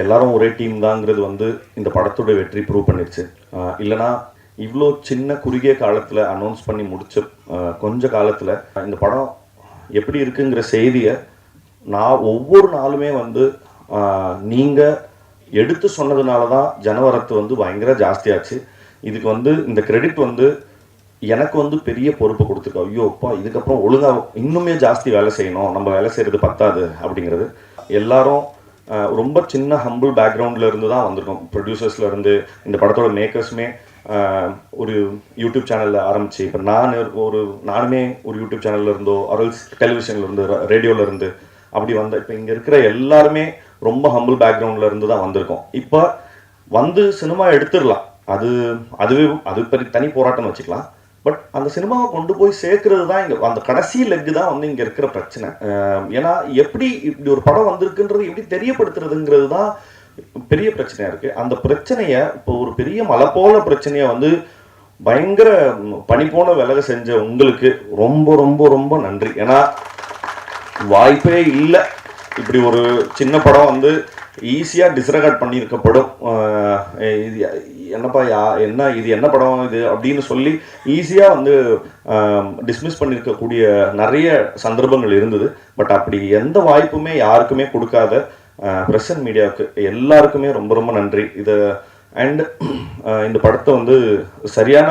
எல்லாரும் ஒரே டீம் தாங்கிறது வந்து இந்த படத்தோட வெற்றி ப்ரூவ் பண்ணிடுச்சு. இல்லைனா இவ்வளோ சின்ன குறுகிய காலத்தில் அனௌன்ஸ் பண்ணி முடிச்ச கொஞ்ச காலத்தில் இந்த படம் எப்படி இருக்குங்கிற செய்தியை நான் ஒவ்வொரு நாளுமே வந்து நீங்கள் எடுத்து சொன்னதுனால தான் ஜனவரத்து வந்து பயங்கர ஜாஸ்தியாச்சு. இதுக்கு வந்து இந்த கிரெடிட் வந்து எனக்கு வந்து பெரிய பொறுப்பு கொடுத்துருக்கோம். ஐயோப்பா இதுக்கப்புறம் ஒழுங்காக இன்னுமே ஜாஸ்தி வேலை செய்யணும், நம்ம வேலை செய்கிறது பத்தாது அப்படிங்கிறது. எல்லாரும் ரொம்ப சின்ன ஹம்பிள் பேக்ரவுண்டில் இருந்து தான் வந்திருக்கோம். ப்ரொடியூசர்ஸில் இருந்து இந்த படத்தோட மேக்கர்ஸுமே ஒரு யூடியூப் சேனலில் ஆரம்பித்து இப்போ நானுமே ஒரு யூடியூப் சேனலில் இருந்தோ அரல்ஸ் டெலிவிஷனில் இருந்து ரேடியோவில் இருந்து அப்படி வந்த இப்போ இங்கே இருக்கிற எல்லாருமே ரொம்ப ஹம்பிள் பேக்ரவுண்டில் இருந்து தான் வந்திருக்கோம். இப்போ வந்து சினிமா எடுத்துடலாம், அது பெரிய தனி போராட்டம்னு வச்சுக்கலாம். பட் அந்த சினிமாவை கொண்டு போய் சேர்க்கறது தான் இங்கே அந்த கடைசி லெக்கு தான் வந்து இங்கே இருக்கிற பிரச்சனை. ஏன்னா எப்படி இப்படி ஒரு படம் வந்திருக்குன்றது எப்படி தெரியப்படுத்துறதுங்கிறது தான் பெரிய பிரச்சனையாக இருக்குது. அந்த பிரச்சனையை இப்போ ஒரு பெரிய மலை போல பிரச்சனையை வந்து பயங்கர பனி போன விலக செஞ்ச உங்களுக்கு ரொம்ப ரொம்ப ரொம்ப நன்றி. ஏன்னா வாய்ப்பே இல்லை இப்படி ஒரு சின்ன படம் வந்து ஈஸியாக டிஸ்ரெகார்ட் பண்ணியிருக்கப்படும். இது என்னப்பா இது என்ன படம் இது அப்படின்னு சொல்லி ஈஸியாக வந்து டிஸ்மிஸ் பண்ணியிருக்கக்கூடிய நிறைய சந்தர்ப்பங்கள் இருந்தது. பட் அப்படி எந்த வாய்ப்புமே யாருக்குமே கொடுக்காத ப்ரெஸ் அண்ட் மீடியாவுக்கு எல்லாருக்குமே ரொம்ப ரொம்ப நன்றி. அண்ட் இந்த படத்தை வந்து சரியான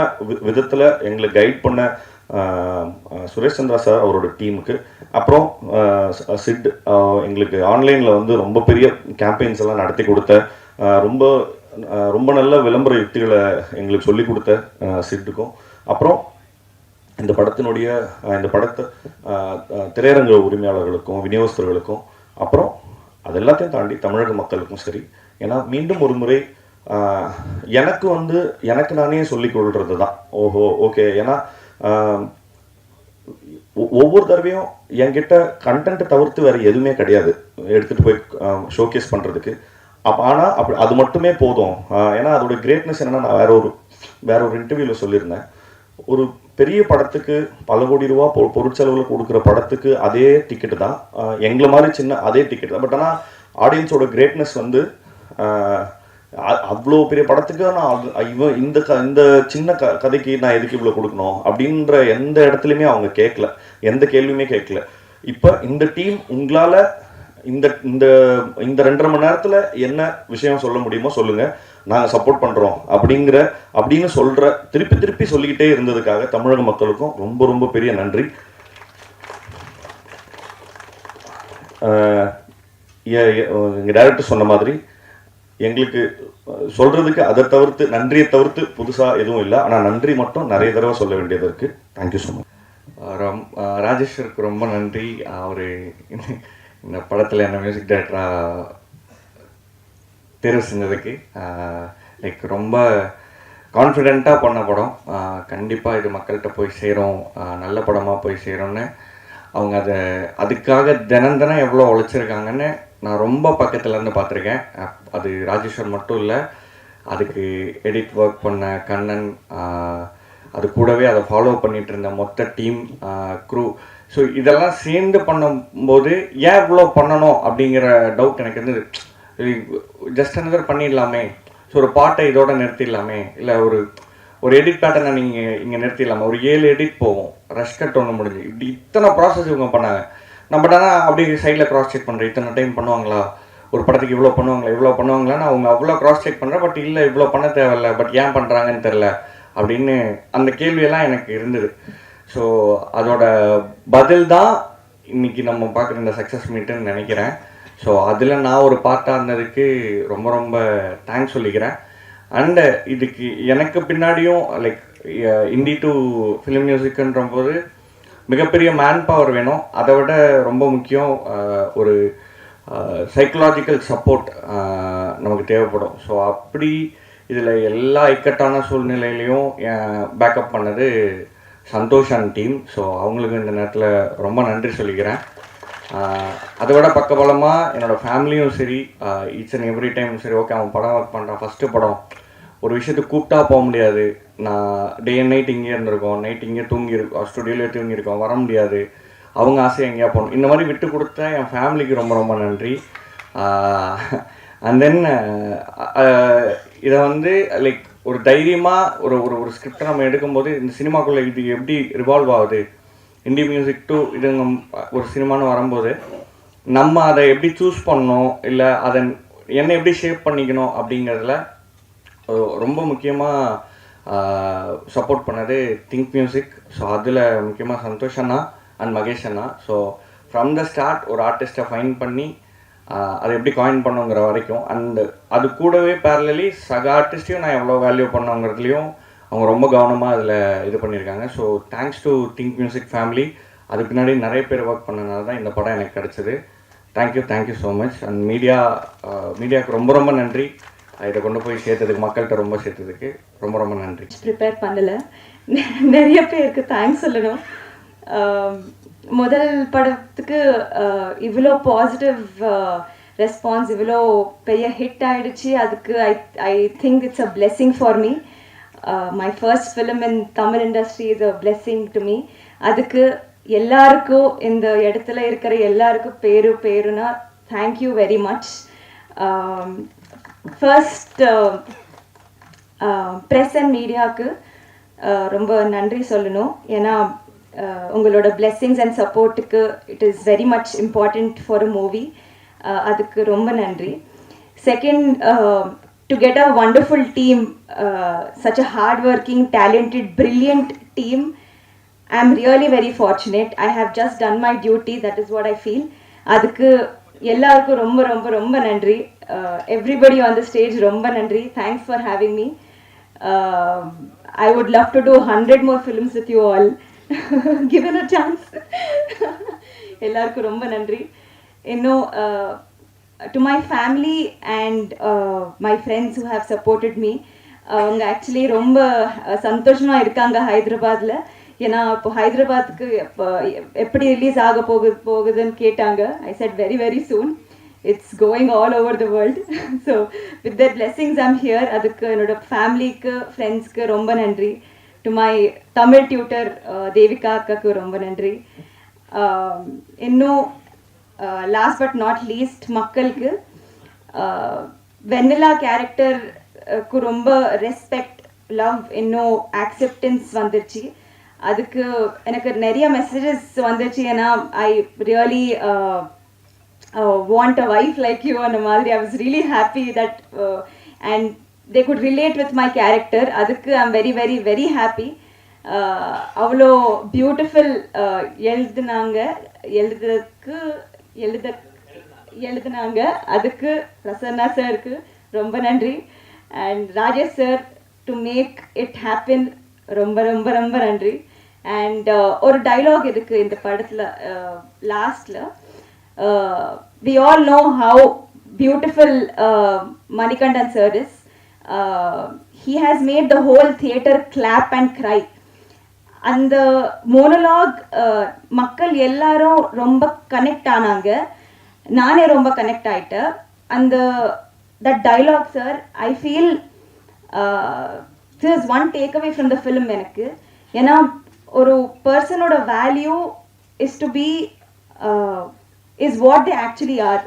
விதத்தில் எங்களை கைட் பண்ண சுரேஷ் சந்திரா சார் அவரோட டீமுக்கு, அப்புறம் சிட் எங்களுக்கு ஆன்லைனில் வந்து ரொம்ப பெரிய கேம்பெயின்ஸ் எல்லாம் நடத்தி கொடுத்த ரொம்ப ரொம்ப நல்ல விளம்பர யுக்திகளை எங்களுக்கு சொல்லி கொடுத்த சிட்டுக்கும், அப்புறம் இந்த படத்தை திரையரங்க உரிமையாளர்களுக்கும் விநியோகஸ்தர்களுக்கும், அப்புறம் அது எல்லாத்தையும் தாண்டி தமிழக மக்களுக்கும் சரி. ஏன்னா மீண்டும் ஒரு முறை எனக்கு நானே சொல்லிக் கொள்வது தான் ஓகே. ஏன்னா ஒவ்வொரு தடவையும் என்கிட்ட கண்டென்ட் தவிர்த்து வேறு எதுவுமே கிடையாது எடுத்துகிட்டு போய் ஷோகேஸ் பண்ணுறதுக்கு. ஆனால் அப்படி அது மட்டுமே போதும். ஏன்னா அதோட கிரேட்னஸ் என்னென்னா, நான் வேற ஒரு இன்டர்வியூவில் சொல்லியிருந்தேன், ஒரு பெரிய படத்துக்கு பல கோடி ரூபா பொருட்செலவில் கொடுக்குற படத்துக்கு அதே டிக்கெட்டு தான், எங்களை மாதிரி சின்ன அதே டிக்கெட் தான். பட் ஆனால் ஆடியன்ஸோட கிரேட்னஸ் வந்து அவ்வளோ பெரிய படத்துக்கு நான் இந்த சின்ன கதைக்கு நான் எதுக்கு இவ்வளோ கொடுக்கணும் அப்படின்ற எந்த இடத்துலையுமே அவங்க கேட்கல, எந்த கேள்வியுமே கேட்கல. இப்போ இந்த டீம் உங்களால் இந்த இந்த இந்த 2.5 மணி நேரத்தில் என்ன விஷயம் சொல்ல முடியுமோ சொல்லுங்கள், நாங்கள் சப்போர்ட் பண்ணுறோம் அப்படின்னு திருப்பி சொல்லிக்கிட்டே இருந்ததுக்காக தமிழக மக்களுக்கும் ரொம்ப ரொம்ப பெரிய நன்றி. எங்கள் டைரக்டர் சொன்ன மாதிரி எங்களுக்கு சொல்கிறதுக்கு நன்றியை தவிர்த்து புதுசாக எதுவும் இல்லை. ஆனால் நன்றி மட்டும் நிறைய தடவை சொல்ல வேண்டியது இருக்குது. Thank you so much. ராஜேஸ்வருக்கு ரொம்ப நன்றி. அவர் இந்த படத்தில் என்ன மியூசிக் டைரக்டராக தேர்வு செஞ்சதுக்கு லைக் ரொம்ப கான்ஃபிடெண்ட்டாக பண்ண படம். கண்டிப்பாக இது மக்கள்கிட்ட போய் சேரும், நல்ல படமாக போய் சேரும்னு அவங்க அதுக்காக தினம் எவ்வளோ உழைச்சிருக்காங்கன்னு நான் ரொம்ப பக்கத்துலேருந்து பார்த்துருக்கேன். அது ராஜேஸ்வர் மட்டும் இல்லை, அதுக்கு எடிட் ஒர்க் பண்ண கண்ணன், அது கூடவே அதை ஃபாலோ பண்ணிகிட்டு இருந்த மொத்த டீம் க்ரூ. ஸோ இதெல்லாம் சேர்ந்து பண்ணும்போது ஏன் இவ்வளோ பண்ணணும் அப்படிங்கிற டவுட் எனக்கு இருந்தது. ஜஸ்ட் அனதர் பண்ணிடலாமே, ஸோ ஒரு பாட்டை இதோட நிறுத்திடலாமே, இல்லை ஒரு எடிட் பேட்டர்னை நீங்கள் இங்கே நிறுத்திடலாமா, ஒரு 7 எடிட் போகும், ரஷ் கட் ஒன்று முடிஞ்சு, இப்படி இத்தனை ப்ராசஸ் இவங்க பண்ணாங்க. நம்ம ஆனால் அப்படி சைடில் க்ராஸ் செக் பண்ணுறேன், இத்தனை டைம் பண்ணுவாங்களா, ஒரு படத்துக்கு இவ்வளோ பண்ணுவாங்களான்னு அவங்க அவ்வளோ க்ராஸ் செக் பண்ணுறேன். பட் இல்லை, இவ்வளோ பண்ண தேவையில்லை, பட் ஏன் பண்ணுறாங்கன்னு தெரில அப்படின்னு அந்த கேள்வியெல்லாம் எனக்கு இருந்தது. ஸோ அதோட பதில் தான் இன்றைக்கி நம்ம பார்க்குற இந்த சக்ஸஸ் மீட்டுன்னு நினைக்கிறேன். ஸோ அதில் நான் ஒரு பார்ட்டாக இருந்ததுக்கு ரொம்ப ரொம்ப தேங்க்ஸ் சொல்லிக்கிறேன். அண்டு இதுக்கு எனக்கு பின்னாடியும் லைக் இண்டி டு ஃபிலிம் மியூசிக்குன்ற போது மிகப்பெரிய மேன் பவர் வேணும். அதை விட ரொம்ப முக்கியம் ஒரு சைக்கலாஜிக்கல் சப்போர்ட் நமக்கு தேவைப்படும். ஸோ அப்படி இதில் எல்லா இக்கட்டான சூழ்நிலையிலையும் பேக்கப் பண்ணது சந்தோஷ் அண்ட் டீம். ஸோ அவங்களுக்கு இந்த நேரத்தில் ரொம்ப நன்றி சொல்லிக்கிறேன். அதை விட பக்கபலமாக என்னோடய ஃபேமிலியும் சரி, ஈச் அண்ட் எவ்ரி டைம் சரி, ஓகே அவன் படம் ஒர்க் பண்ணுறான், ஃபஸ்ட்டு படம், ஒரு விஷயத்துக்கு கூப்பிட்டா போக முடியாது, நான் டே அண்ட் நைட் இங்கே இருந்திருக்கோம், நைட் இங்கே தூங்கியிருக்கோம், ஸ்டுடியோவிலே தூங்கியிருக்கோம், வர முடியாது, அவங்க ஆசை எங்கேயா போகணும், இந்த மாதிரி விட்டு கொடுத்த என் ஃபேமிலிக்கு ரொம்ப ரொம்ப நன்றி. அண்ட் தென் இதை வந்து லைக் ஒரு தைரியமாக ஒரு ஒரு ஒரு ஸ்கிரிப்டை நம்ம எடுக்கும்போது இந்த சினிமாக்குள்ளே இது எப்படி ரிவால்வ் ஆகுது, இண்டி மியூசிக் டு இது ஒரு சினிமான்னு வரும்போது நம்ம அதை எப்படி சூஸ் பண்ணணும், இல்லை அதை என்ன எப்படி ஷேப் பண்ணிக்கணும் அப்படிங்கிறதுல ரொம்ப முக்கியமாக சப்போர்ட் பண்ணது திங்க் மியூசிக். ஸோ அதில் முக்கியமாக சந்தோஷ் அண்ணா அண்ட் மகேஷ் அண்ணா. ஸோ ஃப்ரம் த ஸ்டார்ட் ஒரு ஆர்டிஸ்ட்டை ஃபைன் பண்ணி அதை எப்படி காயின் பண்ணுங்கிற வரைக்கும், அண்ட் அது கூடவே பேரலி சக ஆர்டிஸ்ட்டையும் நான் எவ்வளோ வேல்யூ பண்ணோங்கிறதுலையும் அவங்க ரொம்ப கவனமாக அதில் இது பண்ணியிருக்காங்க. So thanks to think music family. அதுக்கு பின்னாடி நிறைய பேர் ஒர்க் பண்ணனால தான் இந்த படம் எனக்கு கிடச்சிது. Thank you so much. அண்ட் மீடியாவுக்கு ரொம்ப ரொம்ப நன்றி. இதை கொண்டு போய் சேர்த்ததுக்கு, மக்கள்கிட்ட ரொம்ப சேர்த்ததுக்கு ரொம்ப ரொம்ப நன்றி. ப்ரிப்பேர் பண்ணலை, நிறைய பேருக்கு தேங்க்ஸ் சொல்லணும். முதல் படத்துக்கு இவ்வளோ பாசிட்டிவ் ரெஸ்பான்ஸ், இவ்வளோ பெரிய ஹிட் ஆகிடுச்சு. அதுக்கு I think it's a blessing for me. My first film in Tamil industry is a blessing to me. அதுக்கு எல்லாருக்கும், இந்த இடத்துல இருக்கிற எல்லாருக்கும் பேருனா thank you very much. First press and மீடியாவுக்கு ரொம்ப நன்றி சொல்லணும். ஏன்னா உங்களோட பிளெஸ்ஸிங்ஸ் அண்ட் சப்போர்ட்டுக்கு it is very much important for a movie. அதுக்கு ரொம்ப நன்றி. Second, to get a wonderful team, such a hard-working, talented, brilliant team. I am really very fortunate. I have just done my duty. That is what I feel. அதுக்கு எல்லாருக்கும் ரொம்ப ரொம்ப ரொம்ப நன்றி. Everybody on the stage ரொம்ப நன்றி. Thanks for having me. I would love to do 100 more films with you all. Given a chance. எல்லாருக்கும் ரொம்ப நன்றி. இன்னும் to my family and my friends who have supported me, அவங்க actually ரொம்ப சந்தோஷமாக இருக்காங்க ஹைதராபாத்தில். ஏன்னா இப்போ ஹைதராபாத்துக்கு எப்படி ரிலீஸ் ஆக போகுதுன்னு கேட்டாங்க. ஐ said very very soon. It's going all over the world. So with that blessings I'm here. அதுக்கு என்னோட ஃபேமிலிக்கு, ஃப்ரெண்ட்ஸ்க்கு ரொம்ப நன்றி. To my Tamil tutor Devika அக்காவுக்கு ரொம்ப நன்றி. இன்னும் லாஸ்ட் பட் நாட் லீஸ்ட் மக்களுக்கு, வெண்ணிலா கேரக்டருக்கு ரொம்ப ரெஸ்பெக்ட், லவ், இன்னும் ஆக்செப்டன்ஸ் வந்துருச்சு. அதுக்கு எனக்கு நிறைய மெசேஜஸ் வந்துச்சு. ஏன்னா I really want a wife like you அந்த மாதிரி. I was really happy that and they could relate with my character. அதுக்கு I am very very very happy. அவ்வளோ பியூட்டிஃபுல் எழுதுனாங்க. அதுக்கு பிரசன்னா சாருக்கு ரொம்ப நன்றி. And Rajesh sir, to make it happen, ரொம்ப ரொம்ப ரொம்ப நன்றி. அண்ட் ஒரு டைலாக் இருக்குது இந்த படத்தில் லாஸ்டில். We all know how beautiful Manikandan sir is. He has made the whole theatre clap and cry. அந்த மோனோலாக் மக்கள் எல்லாரும் ரொம்ப கனெக்ட் ஆனாங்க. நானே ரொம்ப கனெக்ட் ஆகிட்டேன். அந்த that dialogue sir, I feel this is one take away from the film எனக்கு. ஏன்னா ஒரு பர்சனோட value is to be is what they actually are.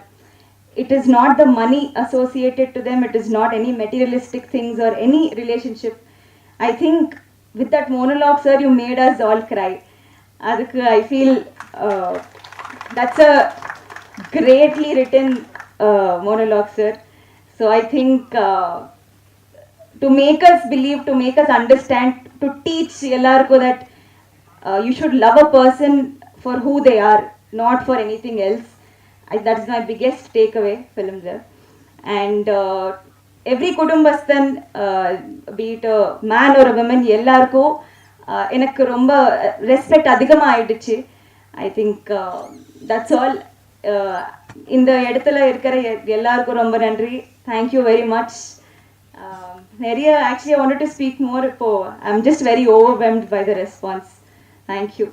It is not the money associated to them. It is not any materialistic things or any relationship. I think with that monologue, sir, you made us all cry. Adukku I feel that's a greatly written monologue, sir. So I think to make us believe, to make us understand, to teach ellarku that you should love a person for who they are, not for anything else. That is my biggest takeaway film there. And every kudumbasthan, be it a man or a woman, ellarkum enakku romba respect adhigama aiduchu. I think that's all. இந்த இடத்துல இருக்கிற எல்லாருக்கும் ரொம்ப நன்றி. Thank you very much. நிறைய actually I wanted to speak more. இப்போ I'm just very overwhelmed by the response. Thank you.